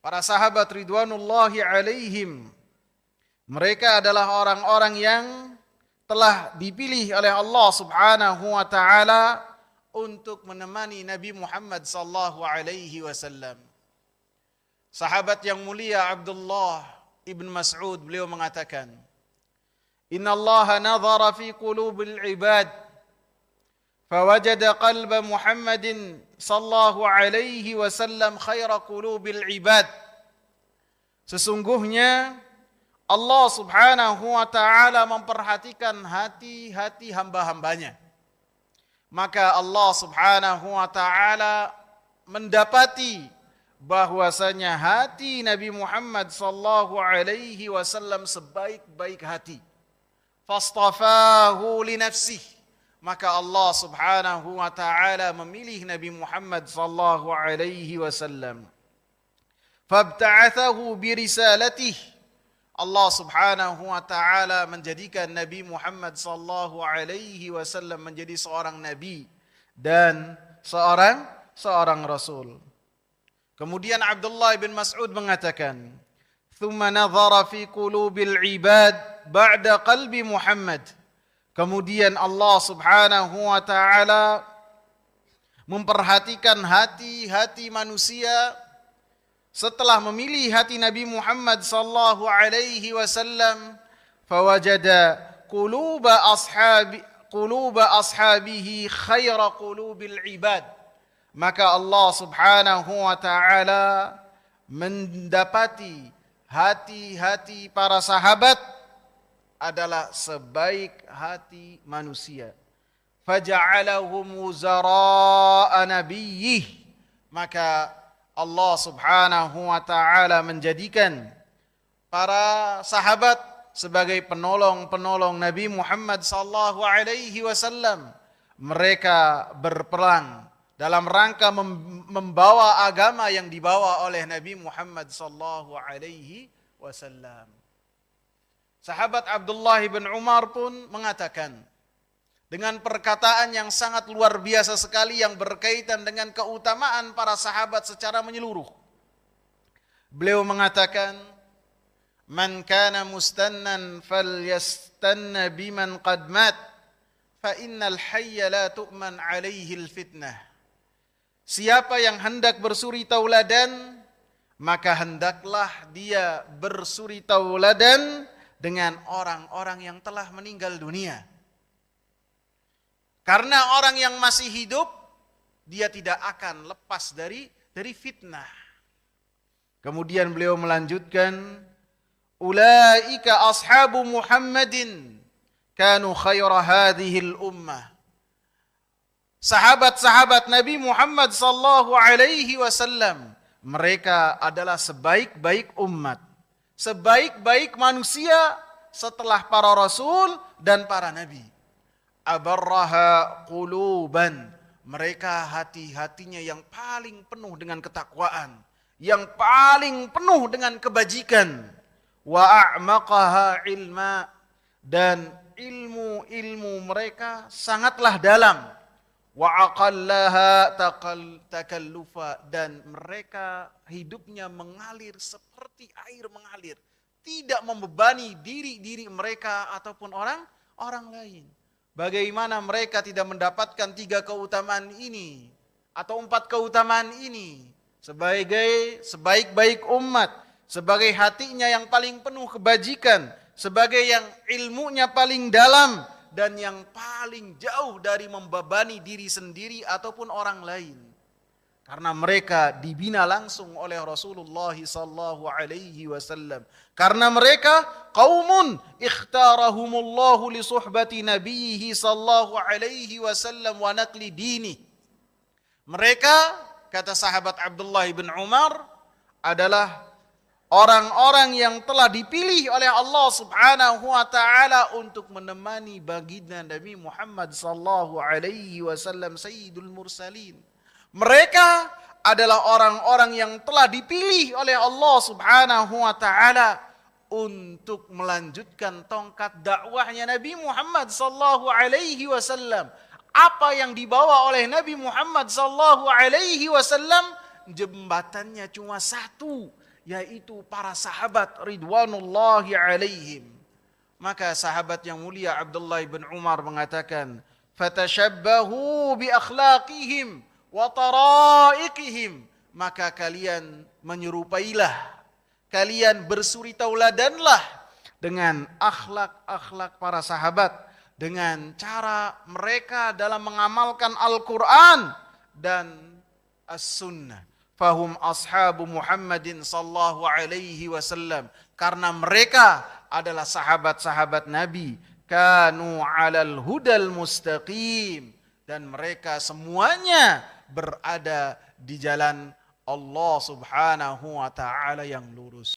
para sahabat ridwanullahi alaihim, mereka adalah orang-orang yang telah dipilih oleh Allah Subhanahu wa taala untuk menemani Nabi Muhammad sallallahu alaihi wasallam. Sahabat yang mulia Abdullah ibn Mas'ud, beliau mengatakan, "Inna Allah nadhara fi qulubil ibad fawajada qalba Muhammadin sallallahu alaihi wasallam khaira qulubil ibad." Sesungguhnya Allah Subhanahu wa taala memperhatikan hati-hati hamba-hambanya. Maka Allah Subhanahu wa taala mendapati bahwasanya hati Nabi Muhammad sallallahu alaihi wasallam sebaik-baik hati. Fastafahu li nafsihi. Maka Allah Subhanahu wa taala memilih Nabi Muhammad sallallahu alaihi wasallam. Fabta'athahu bi risalatihi. Allah Subhanahu wa taala menjadikan Nabi Muhammad sallallahu alaihi wasallam menjadi seorang nabi dan seorang rasul. Kemudian Abdullah bin Mas'ud mengatakan, "Tsumma nadhara fi qulubil ibad ba'da qalbi Muhammad." Kemudian Allah Subhanahu wa taala memperhatikan hati-hati manusia setelah memilih hati Nabi Muhammad sallallahu alaihi wasallam, fawajada quluba ashabihi khaira qulubil ibad. Maka Allah Subhanahu wa taala mendapati hati-hati para sahabat adalah sebaik hati manusia. Faja'alahum wuzara'a nabiyyih. Maka Allah Subhanahu wa taala menjadikan para sahabat sebagai penolong-penolong Nabi Muhammad sallallahu alaihi wasallam. Mereka berperang dalam rangka membawa agama yang dibawa oleh Nabi Muhammad sallallahu alaihi wasallam. Sahabat Abdullah bin Umar pun mengatakan dengan perkataan yang sangat luar biasa sekali yang berkaitan dengan keutamaan para sahabat secara menyeluruh. Beliau mengatakan, "Man kana mustannan falyastanna biman qad mat, fa innal hayya la tu'man alaihi al-fitnah." Siapa yang hendak bersuri tauladan, maka hendaklah dia bersuri tauladan dengan orang-orang yang telah meninggal dunia. Karena orang yang masih hidup, dia tidak akan lepas dari fitnah. Kemudian beliau melanjutkan, "Ulaika ashabu Muhammadin kanu khaira hadhil ummah." Sahabat-sahabat Nabi Muhammad sallallahu alaihi wasallam, mereka adalah sebaik-baik umat, sebaik-baik manusia setelah para rasul dan para nabi. Abarraha quluban, mereka hati-hatinya yang paling penuh dengan ketakwaan, yang paling penuh dengan kebajikan. Wa a'maqaha ilma, dan ilmu-ilmu mereka sangatlah dalam. Wa aqallaha takallufa, dan mereka hidupnya mengalir seperti air mengalir, tidak membebani diri mereka ataupun orang lain. Bagaimana mereka tidak mendapatkan 3 keutamaan ini atau 4 keutamaan ini sebagai sebaik-baik umat, sebagai hatinya yang paling penuh kebajikan, sebagai yang ilmunya paling dalam dan yang paling jauh dari membebani diri sendiri ataupun orang lain. Karena mereka dibina langsung oleh Rasulullah sallallahu alaihi wasallam. Karena mereka qaumun ikhtarahumullahu li suhbati nabiyhi sallallahu alaihi wasallam wa naqli dini. Mereka, kata sahabat Abdullah bin Umar, adalah orang-orang yang telah dipilih oleh Allah Subhanahu wa taala untuk menemani baginda Nabi Muhammad sallallahu alaihi wasallam sayyidul mursalin. Mereka adalah orang-orang yang telah dipilih oleh Allah Subhanahu wa taala untuk melanjutkan tongkat dakwahnya Nabi Muhammad sallallahu alaihi wasallam. Apa yang dibawa oleh Nabi Muhammad sallallahu alaihi wasallam, jembatannya cuma satu, yaitu para sahabat ridwanullahi alaihim. Maka sahabat yang mulia Abdullah bin Umar mengatakan, fatashabbahu bi akhlaqihim wa taraiqihim, maka kalian menyerupailah, kalian bersuri tauladanlah dengan akhlak-akhlak para sahabat, dengan cara mereka dalam mengamalkan Al-Quran dan As-Sunnah. Fahum ashabu Muhammadin sallallahu alaihi wasallam, karena mereka adalah sahabat-sahabat Nabi, kanu alal hudal mustaqim, dan mereka semuanya berada di jalan Allah subhanahu wa ta'ala yang lurus.